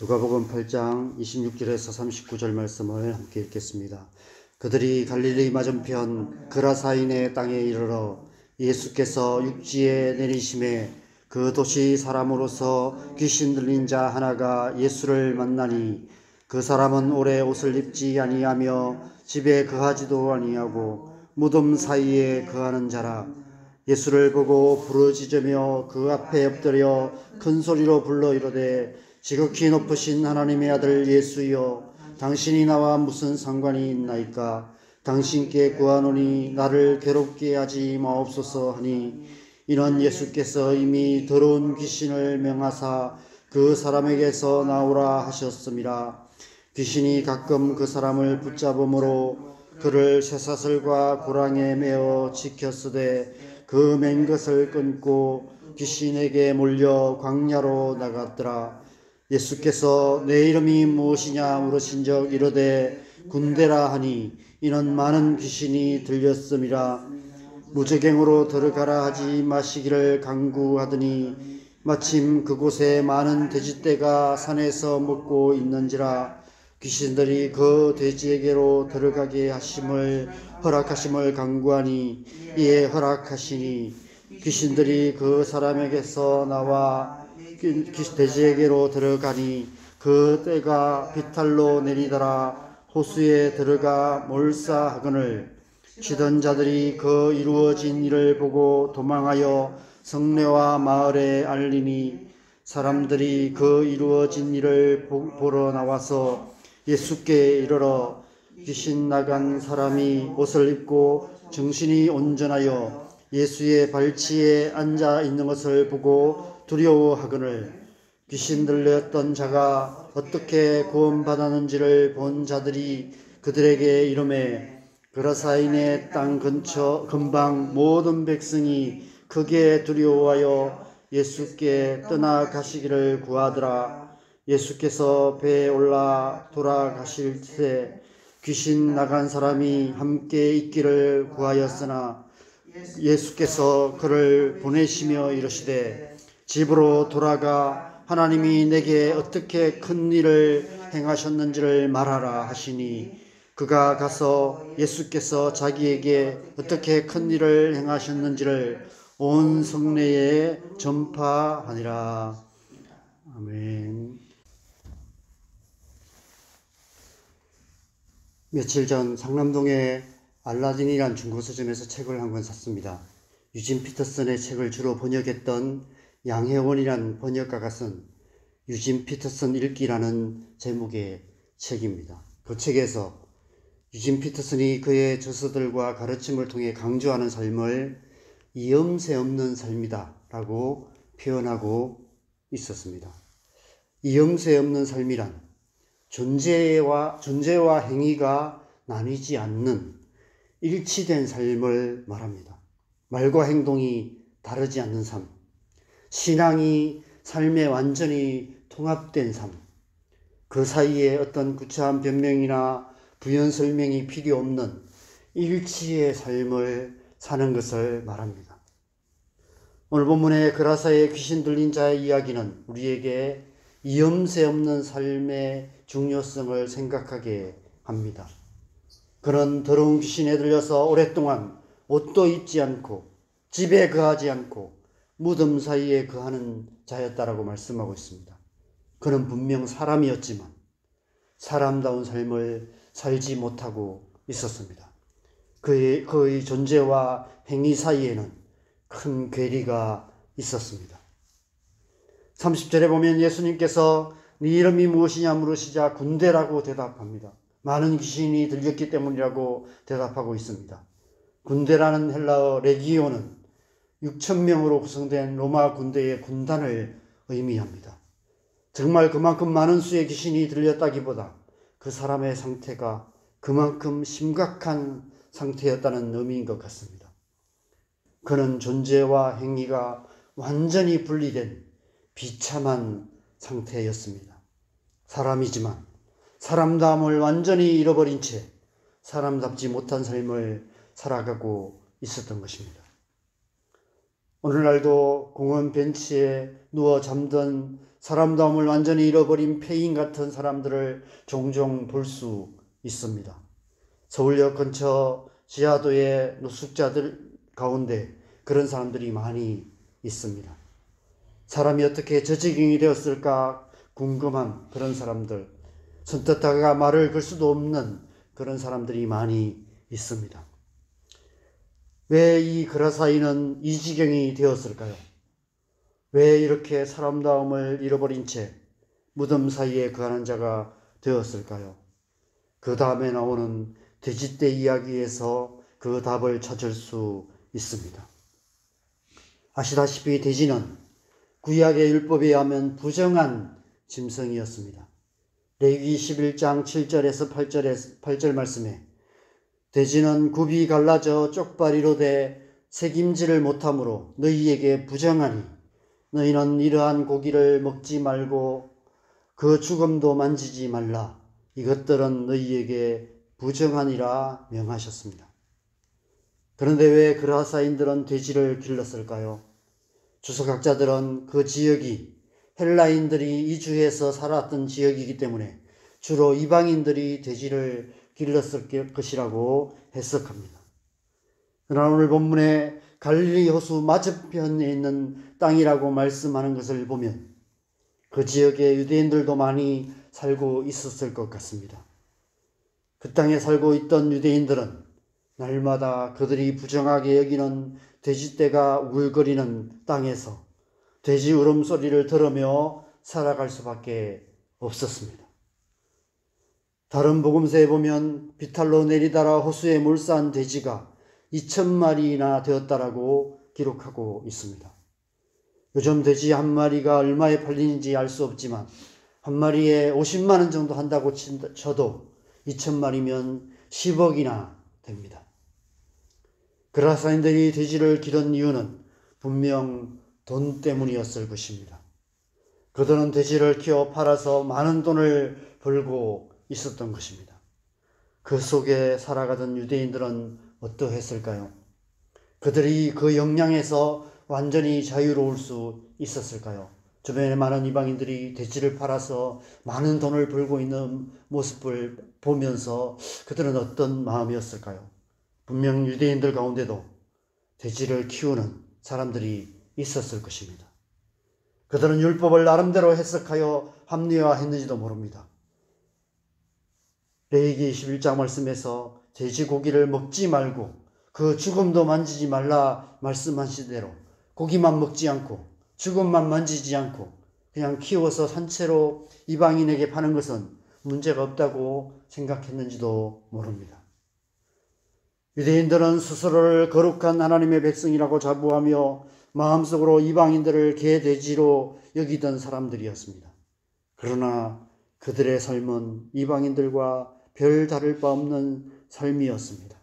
누가복음 8장 26절에서 39절 말씀을 함께 읽겠습니다. 그들이 갈릴리 맞은편 그라사인의 땅에 이르러 예수께서 육지에 내리심에 그 도시 사람으로서 귀신 들린 자 하나가 예수를 만나니 그 사람은 오래 옷을 입지 아니하며 집에 거하지도 아니하고 무덤 사이에 거하는 자라. 예수를 보고 부르짖으며 그 앞에 엎드려 큰 소리로 불러 이르되 지극히 높으신 하나님의 아들 예수여, 당신이 나와 무슨 상관이 있나이까? 당신께 구하노니 나를 괴롭게 하지 마옵소서 하니, 이는 예수께서 이미 더러운 귀신을 명하사 그 사람에게서 나오라 하셨음이라. 귀신이 가끔 그 사람을 붙잡음으로 그를 쇠사슬과 고랑에 매어 지켰으되 그 맨 것을 끊고 귀신에게 몰려 광야로 나갔더라. 예수께서 내 이름이 무엇이냐 물으신 적 이르되 군대라 하니, 이는 많은 귀신이 들렸음이라. 무저갱으로 들어가라 하지 마시기를 강구하더니 마침 그곳에 많은 돼지떼가 산에서 먹고 있는지라. 귀신들이 그 돼지에게로 들어가게 허락하심을 강구하니 이에 허락하시니, 귀신들이 그 사람에게서 나와 돼지에게로 들어가니 그 떼가 비탈로 내리더라. 호수에 들어가 몰사하거늘 치던 자들이 그 이루어진 일을 보고 도망하여 성내와 마을에 알리니, 사람들이 그 이루어진 일을 보러 나와서 예수께 이르러 귀신 나간 사람이 옷을 입고 정신이 온전하여 예수의 발치에 앉아 있는 것을 보고 두려워하거늘, 귀신 들렸던 자가 어떻게 구원받았는지를 본 자들이 그들에게 이르매, 그라사인의 땅 근방 모든 백성이 크게 두려워하여 예수께 떠나가시기를 구하더라. 예수께서 배에 올라 돌아가실 때 귀신 나간 사람이 함께 있기를 구하였으나 예수께서 그를 보내시며 이르시되 집으로 돌아가 하나님이 내게 어떻게 큰 일을 행하셨는지를 말하라 하시니, 그가 가서 예수께서 자기에게 어떻게 큰 일을 행하셨는지를 온 성내에 전파하니라. 아멘. 며칠 전 상남동의 알라딘이란 중고 서점에서 책을 한 권 샀습니다. 유진 피터슨의 책을 주로 번역했던 양혜원이란 번역가가 쓴 유진 피터슨 읽기라는 제목의 책입니다. 그 책에서 유진 피터슨이 그의 저서들과 가르침을 통해 강조하는 삶을 이음새 없는 삶이다 라고 표현하고 있었습니다. 이음새 없는 삶이란 존재와 행위가 나뉘지 않는 일치된 삶을 말합니다. 말과 행동이 다르지 않는 삶, 신앙이 삶에 완전히 통합된 삶, 그 사이에 어떤 구차한 변명이나 부연 설명이 필요 없는 일치의 삶을 사는 것을 말합니다. 오늘 본문의 그라사의 귀신 들린 자의 이야기는 우리에게 이음새 없는 삶의 중요성을 생각하게 합니다. 그는 더러운 귀신에 들려서 오랫동안 옷도 입지 않고 집에 거하지 않고 무덤 사이에 거하는 자였다라고 말씀하고 있습니다. 그는 분명 사람이었지만 사람다운 삶을 살지 못하고 있었습니다. 그의 존재와 행위 사이에는 큰 괴리가 있었습니다. 30절에 보면 예수님께서 네 이름이 무엇이냐 물으시자 군대라고 대답합니다. 많은 귀신이 들렸기 때문이라고 대답하고 있습니다. 군대라는 헬라어 레기오는 6,000명으로 구성된 로마 군대의 군단을 의미합니다. 정말 그만큼 많은 수의 귀신이 들렸다기보다 그 사람의 상태가 그만큼 심각한 상태였다는 의미인 것 같습니다. 그는 존재와 행위가 완전히 분리된 비참한 상태였습니다. 사람이지만 사람다움을 완전히 잃어버린 채 사람답지 못한 삶을 살아가고 있었던 것입니다. 오늘날도 공원 벤치에 누워 잠든 사람다움을 완전히 잃어버린 폐인 같은 사람들을 종종 볼 수 있습니다. 서울역 근처 지하도의 노숙자들 가운데 그런 사람들이 많이 있습니다. 사람이 어떻게 저 지경이 되었을까 궁금한 그런 사람들, 선뜻다가 말을 걸 수도 없는 그런 사람들이 많이 있습니다. 왜 이 그라사이는 이 지경이 되었을까요? 왜 이렇게 사람다움을 잃어버린 채 무덤 사이에 거하는 자가 되었을까요? 그 다음에 나오는 돼지떼 이야기에서 그 답을 찾을 수 있습니다. 아시다시피 돼지는 구약의 율법에 의하면 부정한 짐승이었습니다. 레위기 11장 7절에서 8절 말씀에 돼지는 굽이 갈라져 쪽발이로 돼 새김질을 못하므로 너희에게 부정하니 너희는 이러한 고기를 먹지 말고 그 죽음도 만지지 말라. 이것들은 너희에게 부정하니라 명하셨습니다. 그런데 왜 그라사인들은 돼지를 길렀을까요? 주석학자들은 그 지역이 헬라인들이 이주해서 살았던 지역이기 때문에 주로 이방인들이 돼지를 길렀을 것이라고 해석합니다. 그러나 오늘 본문에 갈릴리 호수 맞은편에 있는 땅이라고 말씀하는 것을 보면 그 지역에 유대인들도 많이 살고 있었을 것 같습니다. 그 땅에 살고 있던 유대인들은 날마다 그들이 부정하게 여기는 돼지떼가 우글거리는 땅에서 돼지 울음소리를 들으며 살아갈 수밖에 없었습니다. 다른 복음서에 보면 비탈로 내리다라 호수에 몰사한 돼지가 2,000마리나 되었다라고 기록하고 있습니다. 요즘 돼지 한 마리가 얼마에 팔리는지 알 수 없지만 한 마리에 50만 원 정도 한다고 쳐도 2,000마리면 10억이나 됩니다. 그라사인들이 돼지를 기른 이유는 분명 돈 때문이었을 것입니다. 그들은 돼지를 키워 팔아서 많은 돈을 벌고 있었던 것입니다. 그 속에 살아가던 유대인들은 어떠했을까요? 그들이 그 영향에서 완전히 자유로울 수 있었을까요? 주변에 많은 이방인들이 돼지를 팔아서 많은 돈을 벌고 있는 모습을 보면서 그들은 어떤 마음이었을까요? 분명 유대인들 가운데도 돼지를 키우는 사람들이 있었을 것입니다. 그들은 율법을 나름대로 해석하여 합리화했는지도 모릅니다. 레위기 21장 말씀에서 돼지고기를 먹지 말고 그 죽음도 만지지 말라 말씀하신 대로 고기만 먹지 않고 죽음만 만지지 않고 그냥 키워서 산채로 이방인에게 파는 것은 문제가 없다고 생각했는지도 모릅니다. 유대인들은 스스로를 거룩한 하나님의 백성이라고 자부하며 마음속으로 이방인들을 개돼지로 여기던 사람들이었습니다. 그러나 그들의 삶은 이방인들과 별 다를 바 없는 삶이었습니다.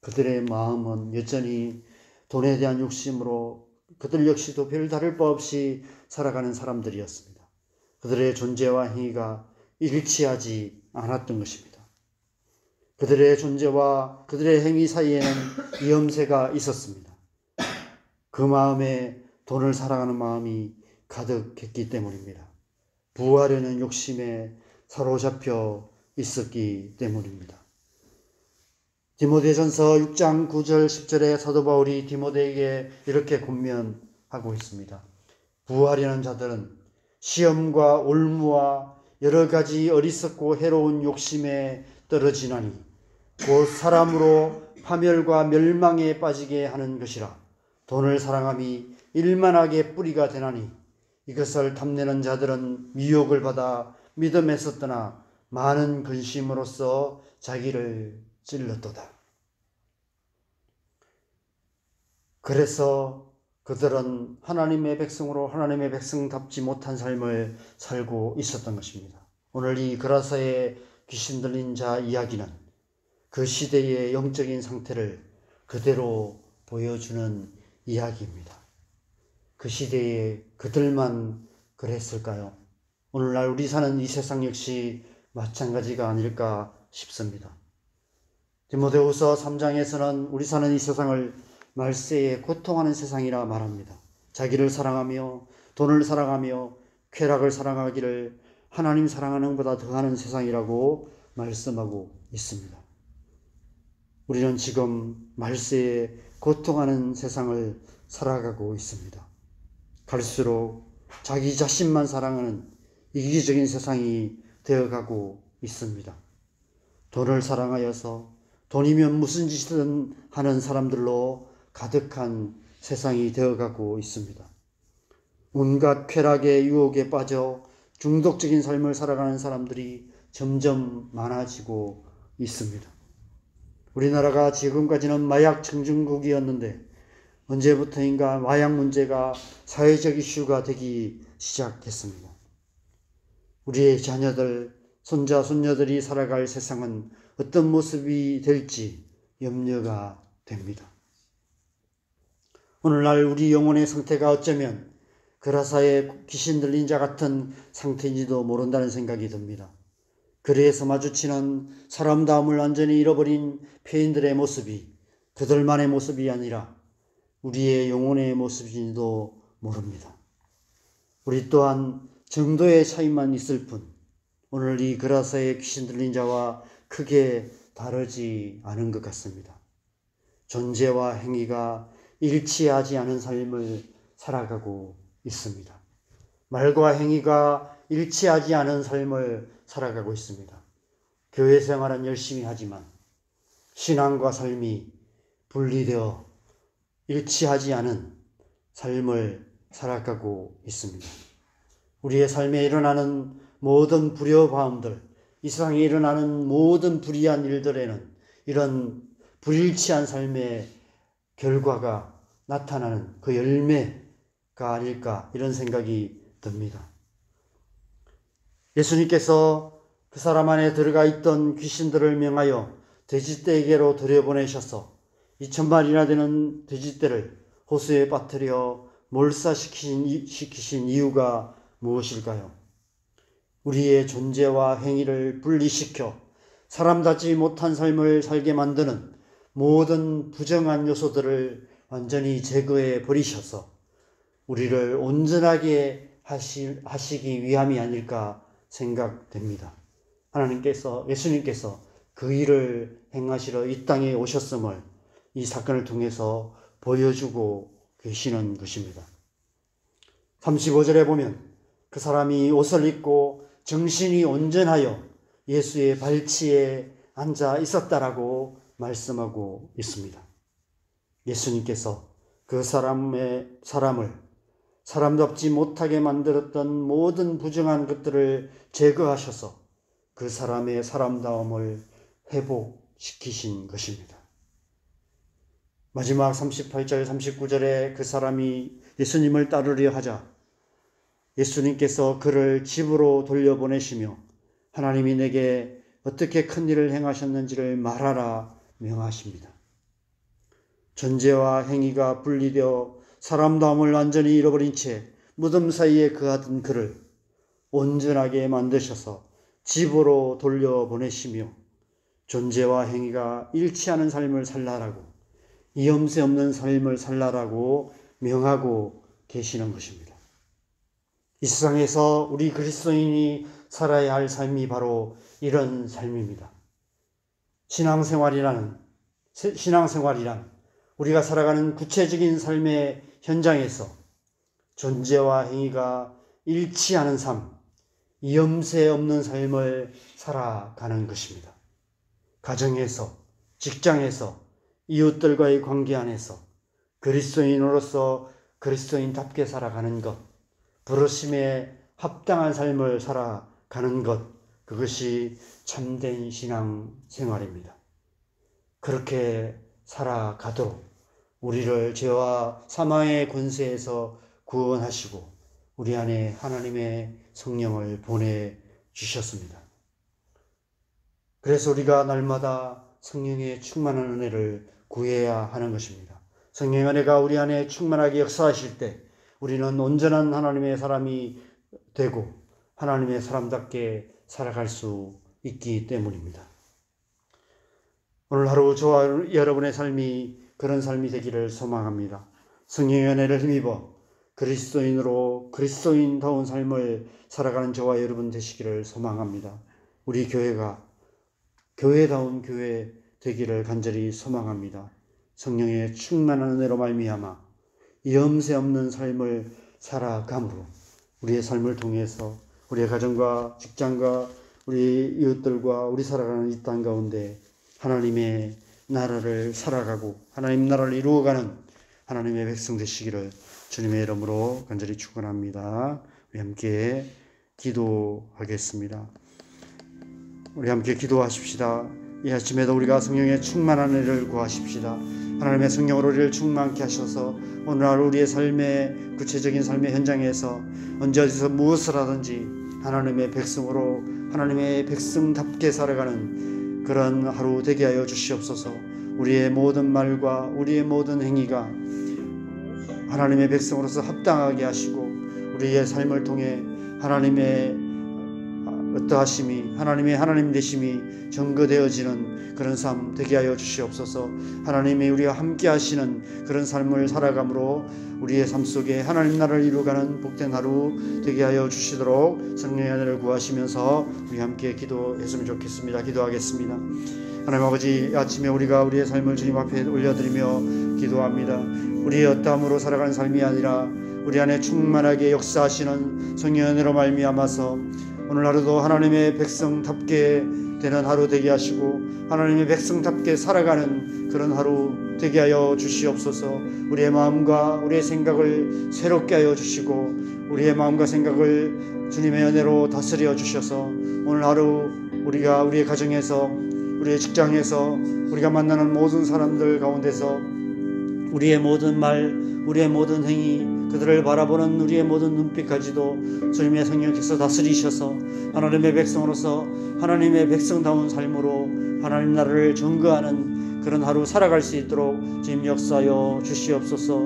그들의 마음은 여전히 돈에 대한 욕심으로 그들 역시도 별 다를 바 없이 살아가는 사람들이었습니다. 그들의 존재와 행위가 일치하지 않았던 것입니다. 그들의 존재와 그들의 행위 사이에는 위험세가 있었습니다. 그 마음에 돈을 사랑하는 마음이 가득했기 때문입니다. 부하려는 욕심에 사로잡혀 있었기 때문입니다. 디모데전서 6장 9절 10절에 사도 바울이 디모데에게 이렇게 권면하고 있습니다. 부하려는 자들은 시험과 올무와 여러 가지 어리석고 해로운 욕심에 떨어지나니 곧 사람으로 파멸과 멸망에 빠지게 하는 것이라. 돈을 사랑함이 일만하게 뿌리가 되나니 이것을 탐내는 자들은 미혹을 받아 믿음에서 떠나 많은 근심으로써 자기를 찔렀도다. 그래서 그들은 하나님의 백성으로 하나님의 백성답지 못한 삶을 살고 있었던 것입니다. 오늘 이 그라사의 귀신 들린 자 이야기는 그 시대의 영적인 상태를 그대로 보여주는 이야기입니다. 그 시대에 그들만 그랬을까요? 오늘날 우리 사는 이 세상 역시 마찬가지가 아닐까 싶습니다. 디모데후서 3장에서는 우리 사는 이 세상을 말세에 고통하는 세상이라 말합니다. 자기를 사랑하며 돈을 사랑하며 쾌락을 사랑하기를 하나님 사랑하는 것보다 더하는 세상이라고 말씀하고 있습니다. 우리는 지금 말세에 고통하는 세상을 살아가고 있습니다. 갈수록 자기 자신만 사랑하는 이기적인 세상이 되어가고 있습니다. 돈을 사랑하여서 돈이면 무슨 짓이든 하는 사람들로 가득한 세상이 되어가고 있습니다. 온갖 쾌락의 유혹에 빠져 중독적인 삶을 살아가는 사람들이 점점 많아지고 있습니다. 우리나라가 지금까지는 마약 청정국이었는데 언제부터인가 마약 문제가 사회적 이슈가 되기 시작했습니다. 우리의 자녀들, 손자, 손녀들이 살아갈 세상은 어떤 모습이 될지 염려가 됩니다. 오늘날 우리 영혼의 상태가 어쩌면 그라사의 귀신 들린 자 같은 상태인지도 모른다는 생각이 듭니다. 거리에서 마주치는 사람다움을 완전히 잃어버린 폐인들의 모습이 그들만의 모습이 아니라 우리의 영혼의 모습인지도 모릅니다. 우리 또한 정도의 차이만 있을 뿐 오늘 이 그라사의 귀신 들린 자와 크게 다르지 않은 것 같습니다. 존재와 행위가 일치하지 않은 삶을 살아가고 있습니다. 말과 행위가 일치하지 않은 삶을 살아가고 있습니다. 교회 생활은 열심히 하지만 신앙과 삶이 분리되어 일치하지 않은 삶을 살아가고 있습니다. 우리의 삶에 일어나는 모든 불효바움들, 이 세상에 일어나는 모든 불의한 일들에는 이런 불일치한 삶의 결과가 나타나는 그 열매가 아닐까 이런 생각이 듭니다. 예수님께서 그 사람 안에 들어가 있던 귀신들을 명하여 돼지떼에게로 들여보내셔서 2000마리나 되는 돼지떼를 호수에 빠뜨려 몰사시키신 이유가 무엇일까요? 우리의 존재와 행위를 분리시켜 사람답지 못한 삶을 살게 만드는 모든 부정한 요소들을 완전히 제거해 버리셔서 우리를 온전하게 하시기 위함이 아닐까 생각됩니다. 예수님께서 그 일을 행하시러 이 땅에 오셨음을 이 사건을 통해서 보여주고 계시는 것입니다. 35절에 보면 그 사람이 옷을 입고 정신이 온전하여 예수의 발치에 앉아 있었다라고 말씀하고 있습니다. 예수님께서 그 사람을 사람답지 못하게 만들었던 모든 부정한 것들을 제거하셔서 그 사람의 사람다움을 회복시키신 것입니다. 마지막 38절 39절에 그 사람이 예수님을 따르려 하자 예수님께서 그를 집으로 돌려보내시며 하나님이 내게 어떻게 큰 일을 행하셨는지를 말하라 명하십니다. 존재와 행위가 분리되어 사람다움을 완전히 잃어버린 채 무덤 사이에 거하던 그를 온전하게 만드셔서 집으로 돌려보내시며 존재와 행위가 일치하는 삶을 살라라고 이염새 없는 삶을 살라라고 명하고 계시는 것입니다. 이 세상에서 우리 그리스도인이 살아야 할 삶이 바로 이런 삶입니다. 신앙생활이란 우리가 살아가는 구체적인 삶의 현장에서 존재와 행위가 일치하는 삶, 이염새 없는 삶을 살아가는 것입니다. 가정에서, 직장에서, 이웃들과의 관계 안에서 그리스도인으로서 그리스도인답게 살아가는 것, 부르심에 합당한 삶을 살아가는 것, 그것이 참된 신앙 생활입니다. 그렇게 살아가도록 우리를 죄와 사망의 권세에서 구원하시고 우리 안에 하나님의 성령을 보내주셨습니다. 그래서 우리가 날마다 성령의 충만한 은혜를 구해야 하는 것입니다. 성령의 은혜가 우리 안에 충만하게 역사하실 때 우리는 온전한 하나님의 사람이 되고 하나님의 사람답게 살아갈 수 있기 때문입니다. 오늘 하루 저와 여러분의 삶이 그런 삶이 되기를 소망합니다. 성령의 은혜를 힘입어 그리스도인으로 그리스도인다운 삶을 살아가는 저와 여러분 되시기를 소망합니다. 우리 교회가 교회다운 교회 되기를 간절히 소망합니다. 성령의 충만한 은혜로 말미암아 염세 없는 삶을 살아감으로 우리의 삶을 통해서 우리의 가정과 직장과 우리 이웃들과 우리 살아가는 이 땅 가운데 하나님의 나라를 살아가고 하나님 나라를 이루어가는 하나님의 백성 되시기를 주님의 이름으로 간절히 축원합니다. 우리 함께 기도하겠습니다. 우리 함께 기도하십시다. 이 아침에도 우리가 성령의 충만한 은혜를 구하십시다. 하나님의 성령으로 우리를 충만케 하셔서 오늘 하루 우리의 삶의 구체적인 삶의 현장에서 언제 어디서 무엇을 하든지 하나님의 백성으로 하나님의 백성답게 살아가는 그런 하루 되게 하여 주시옵소서. 우리의 모든 말과 우리의 모든 행위가 하나님의 백성으로서 합당하게 하시고 우리의 삶을 통해 하나님의 어떠하심이 하나님의 하나님 되심이 증거되어지는 그런 삶 되게 하여 주시옵소서. 하나님이 우리와 함께 하시는 그런 삶을 살아감으로 우리의 삶 속에 하나님 나라를 이루어가는 복된 하루 되게 하여 주시도록 성령의 은혜를 구하시면서 우리 함께 기도했으면 좋겠습니다. 기도하겠습니다. 하나님 아버지, 아침에 우리가 우리의 삶을 주님 앞에 올려드리며 기도합니다. 우리의 어떠함으로 살아가는 삶이 아니라 우리 안에 충만하게 역사하시는 성령의 은혜로 말미암아서 오늘 하루도 하나님의 백성답게 되는 하루 되게 하시고 하나님의 백성답게 살아가는 그런 하루 되게 하여 주시옵소서. 우리의 마음과 우리의 생각을 새롭게 하여 주시고 우리의 마음과 생각을 주님의 은혜로 다스려 주셔서 오늘 하루 우리가 우리의 가정에서 우리의 직장에서 우리가 만나는 모든 사람들 가운데서 우리의 모든 말, 우리의 모든 행위, 그들을 바라보는 우리의 모든 눈빛까지도 주님의 성령께서 다스리셔서 하나님의 백성으로서 하나님의 백성다운 삶으로 하나님 나라를 증거하는 그런 하루 살아갈 수 있도록 주님 역사하여 주시옵소서.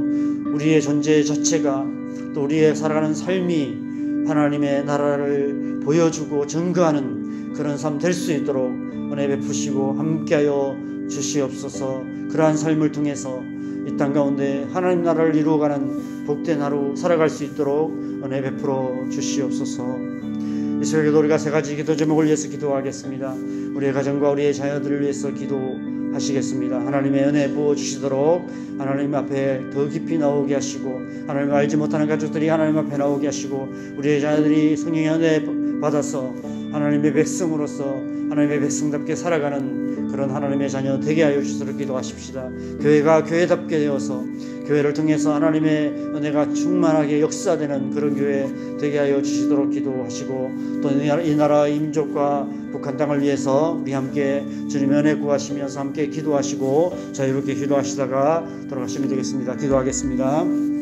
우리의 존재 자체가 또 우리의 살아가는 삶이 하나님의 나라를 보여주고 증거하는 그런 삶 될 수 있도록 은혜 베푸시고 함께하여 주시옵소서. 그러한 삶을 통해서 이 땅 가운데 하나님 나라를 이루어가는 복된 하루 살아갈 수 있도록 은혜 베풀어 주시옵소서. 이 새벽에도 우리가 세 가지 기도 제목을 위해서 기도하겠습니다. 우리의 가정과 우리의 자녀들을 위해서 기도하시겠습니다. 하나님의 은혜 부어주시도록 하나님 앞에 더 깊이 나오게 하시고 하나님을 알지 못하는 가족들이 하나님 앞에 나오게 하시고 우리의 자녀들이 성령의 은혜 받아서 하나님의 백성으로서 하나님의 백성답게 살아가는 그런 하나님의 자녀 되게 하여 주시도록 기도하십시다. 교회가 교회답게 되어서 교회를 통해서 하나님의 은혜가 충만하게 역사되는 그런 교회 되게 하여 주시도록 기도하시고 또 이 나라 민족과 북한 땅을 위해서 우리 함께 주님의 은혜 구하시면서 함께 기도하시고 자유롭게 기도하시다가 돌아가시면 되겠습니다. 기도하겠습니다.